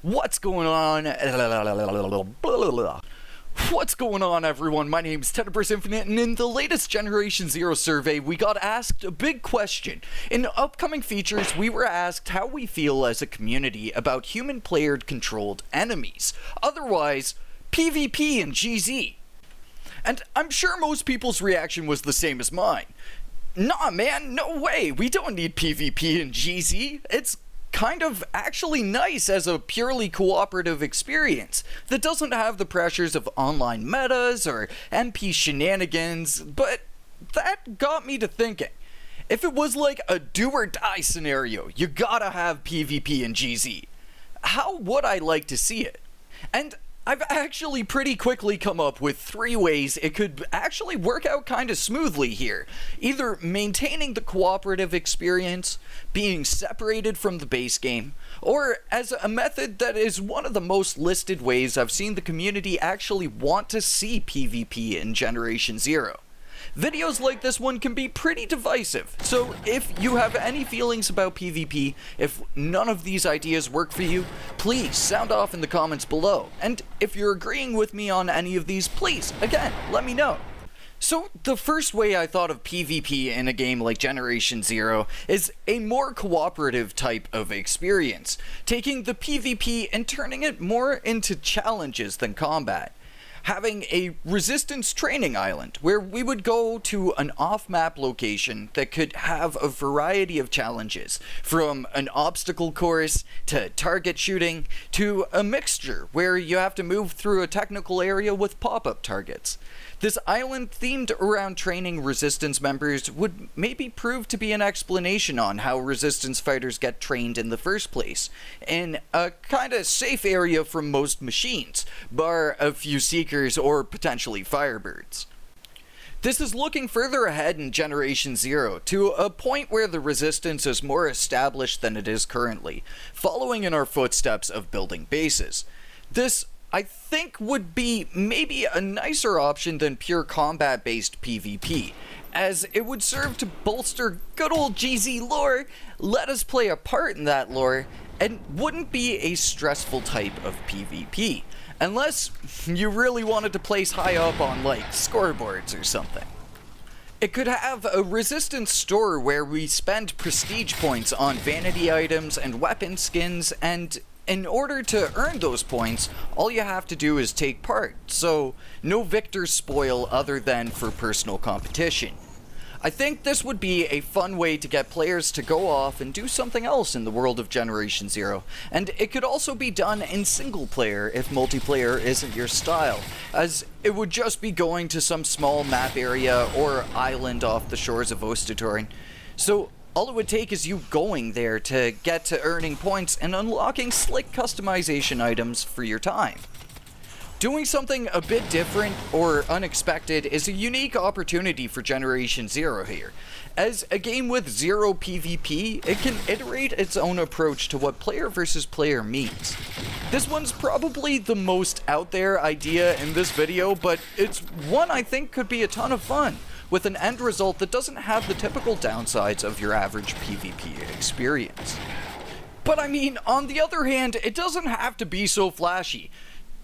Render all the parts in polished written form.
What's going on? What's going on, everyone? My name's Tenebrous Infinite, and in the latest Generation Zero survey, we got asked a big question. In upcoming features, we were asked how we feel as a community about human player-controlled enemies. Otherwise, PvP and GZ. And I'm sure most people's reaction was the same as mine. Nah, man, no way. We don't need PvP and GZ. It's kind of actually nice as a purely cooperative experience that doesn't have the pressures of online metas or MP shenanigans, but that got me to thinking. If it was like a do or die scenario, you gotta have PvP and GZ. How would I like to see it? And I've actually pretty quickly come up with 3 ways it could actually work out kind of smoothly here. Either maintaining the cooperative experience, being separated from the base game, or as a method that is one of the most listed ways I've seen the community actually want to see PvP in Generation Zero. Videos like this one can be pretty divisive, so if you have any feelings about PvP, if none of these ideas work for you, please sound off in the comments below. And if you're agreeing with me on any of these, please, again, let me know. So the first way I thought of PvP in a game like Generation Zero is a more cooperative type of experience, taking the PvP and turning it more into challenges than combat. Having a resistance training island where we would go to an off-map location that could have a variety of challenges, from an obstacle course to target shooting to a mixture where you have to move through a technical area with pop-up targets. This island themed around training resistance members would maybe prove to be an explanation on how resistance fighters get trained in the first place, in a kinda safe area from most machines, bar a few seekers or potentially firebirds. This is looking further ahead in Generation Zero, to a point where the resistance is more established than it is currently, following in our footsteps of building bases. This, I think, would be maybe a nicer option than pure combat-based PvP, as it would serve to bolster good old GZ lore, let us play a part in that lore, and wouldn't be a stressful type of PvP, unless you really wanted to place high up on, like, scoreboards or something. It could have a resistance store where we spend prestige points on vanity items and weapon skins, and in order to earn those points, all you have to do is take part, so no victor's spoil other than for personal competition. I think this would be a fun way to get players to go off and do something else in the world of Generation Zero, and it could also be done in single player if multiplayer isn't your style, as it would just be going to some small map area or island off the shores of Ostertoren. So all it would take is you going there to get to earning points and unlocking slick customization items for your time. Doing something a bit different or unexpected is a unique opportunity for Generation Zero here. As a game with zero PvP, it can iterate its own approach to what player versus player means. This one's probably the most out there idea in this video, but it's one I think could be a ton of fun, with an end result that doesn't have the typical downsides of your average PvP experience. But I mean, on the other hand, it doesn't have to be so flashy.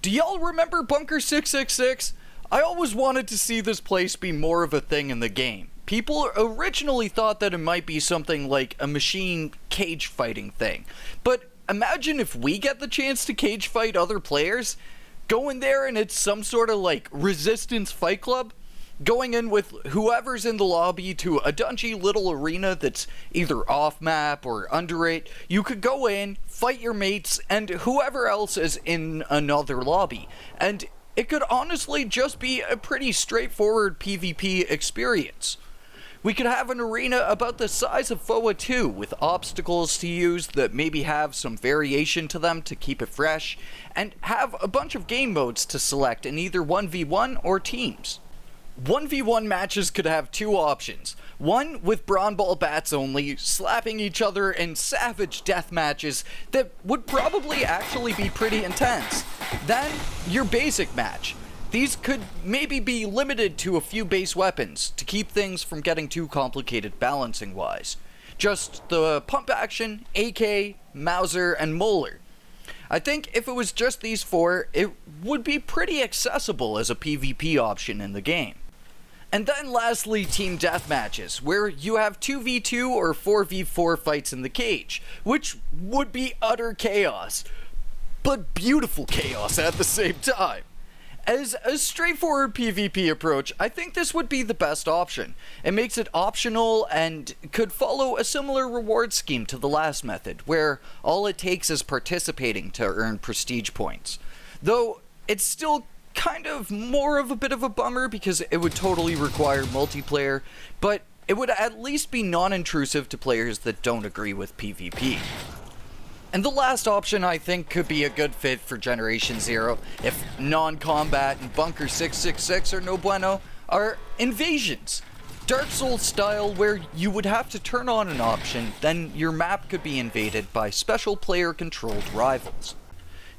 Do y'all remember Bunker 666? I always wanted to see this place be more of a thing in the game. People originally thought that it might be something like a machine cage fighting thing, but imagine if we get the chance to cage fight other players, go in there and it's some sort of like resistance fight club, going in with whoever's in the lobby to a dungy little arena that's either off-map or under it. You could go in, fight your mates, and whoever else is in another lobby. And it could honestly just be a pretty straightforward PvP experience. We could have an arena about the size of FOA 2 with obstacles to use that maybe have some variation to them to keep it fresh, and have a bunch of game modes to select in either 1v1 or teams. 1v1 matches could have 2 options. One with Brawn Ball bats only, slapping each other in savage death matches that would probably actually be pretty intense. Then, your basic match. These could maybe be limited to a few base weapons to keep things from getting too complicated balancing wise. Just the pump action, AK, Mauser, and Molar. I think if it was just these four, it would be pretty accessible as a PvP option in the game. And then lastly, team deathmatches, where you have 2v2 or 4v4 fights in the cage, which would be utter chaos, but beautiful chaos at the same time. As a straightforward PvP approach, I think this would be the best option. It makes it optional and could follow a similar reward scheme to the last method, where all it takes is participating to earn prestige points. Though, it's still kind of more of a bit of a bummer because it would totally require multiplayer, but it would at least be non-intrusive to players that don't agree with PvP. And the last option I think could be a good fit for Generation Zero, if non-combat and Bunker 666 are no bueno, are invasions. Dark Souls style, where you would have to turn on an option, then your map could be invaded by special player-controlled rivals.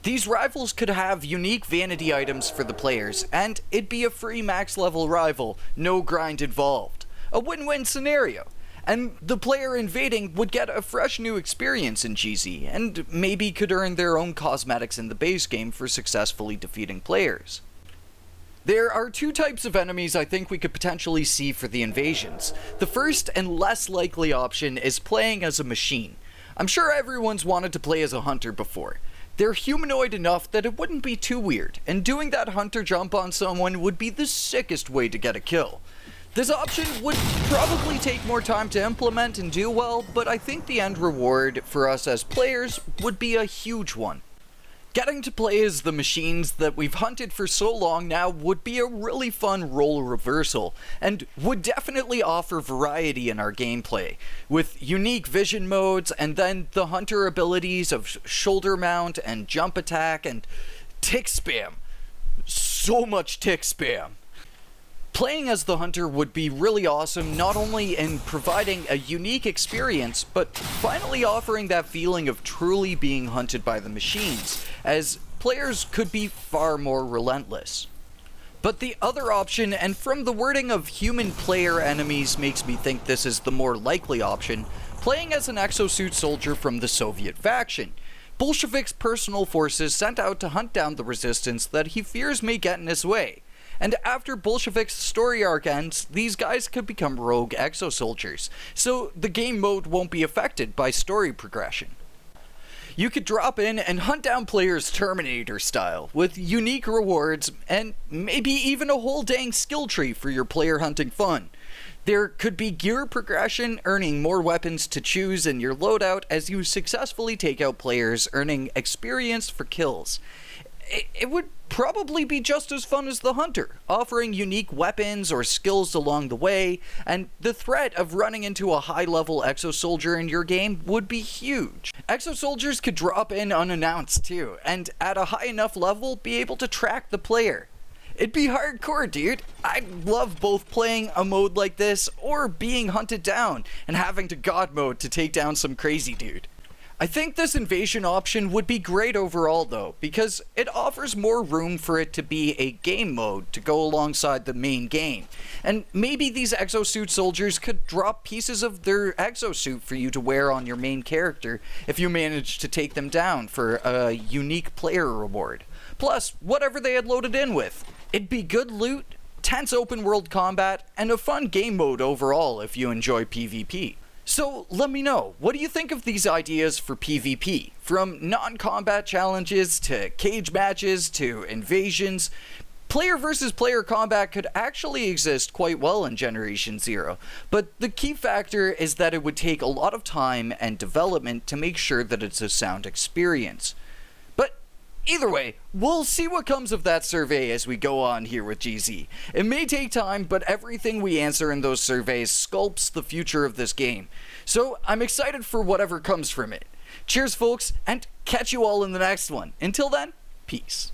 These rivals could have unique vanity items for the players, and it'd be a free max level rival, no grind involved. A win-win scenario. And the player invading would get a fresh new experience in GZ, and maybe could earn their own cosmetics in the base game for successfully defeating players. There are two types of enemies I think we could potentially see for the invasions. The first and less likely option is playing as a machine. I'm sure everyone's wanted to play as a hunter before. They're humanoid enough that it wouldn't be too weird, and doing that hunter jump on someone would be the sickest way to get a kill. This option would probably take more time to implement and do well, but I think the end reward for us as players would be a huge one. Getting to play as the machines that we've hunted for so long now would be a really fun role reversal, and would definitely offer variety in our gameplay, with unique vision modes and then the hunter abilities of shoulder mount and jump attack and tick spam. So much tick spam. Playing as the hunter would be really awesome, not only in providing a unique experience, but finally offering that feeling of truly being hunted by the machines, as players could be far more relentless. But the other option, and from the wording of human player enemies makes me think this is the more likely option, playing as an exosuit soldier from the Soviet faction. Bolshevik's personal forces sent out to hunt down the resistance that he fears may get in his way. And after Bolshevik's story arc ends, these guys could become rogue exo-soldiers, so the game mode won't be affected by story progression. You could drop in and hunt down players Terminator style, with unique rewards, and maybe even a whole dang skill tree for your player hunting fun. There could be gear progression, earning more weapons to choose in your loadout as you successfully take out players, earning experience for kills. It would probably be just as fun as the hunter, offering unique weapons or skills along the way, and the threat of running into a high-level exo-soldier in your game would be huge. Exo-soldiers could drop in unannounced too, and at a high enough level, be able to track the player. It'd be hardcore, dude. I love both playing a mode like this, or being hunted down, and having to god mode to take down some crazy dude. I think this invasion option would be great overall though, because it offers more room for it to be a game mode to go alongside the main game. And maybe these exosuit soldiers could drop pieces of their exosuit for you to wear on your main character if you manage to take them down for a unique player reward. Plus, whatever they had loaded in with. It'd be good loot, tense open world combat, and a fun game mode overall if you enjoy PvP. So let me know, what do you think of these ideas for PvP? From non-combat challenges to cage matches to invasions, player versus player combat could actually exist quite well in Generation Zero, but the key factor is that it would take a lot of time and development to make sure that it's a sound experience. But either way, we'll see what comes of that survey as we go on here with GZ. It may take time, but everything we answer in those surveys sculpts the future of this game. So I'm excited for whatever comes from it. Cheers, folks, and catch you all in the next one. Until then, peace.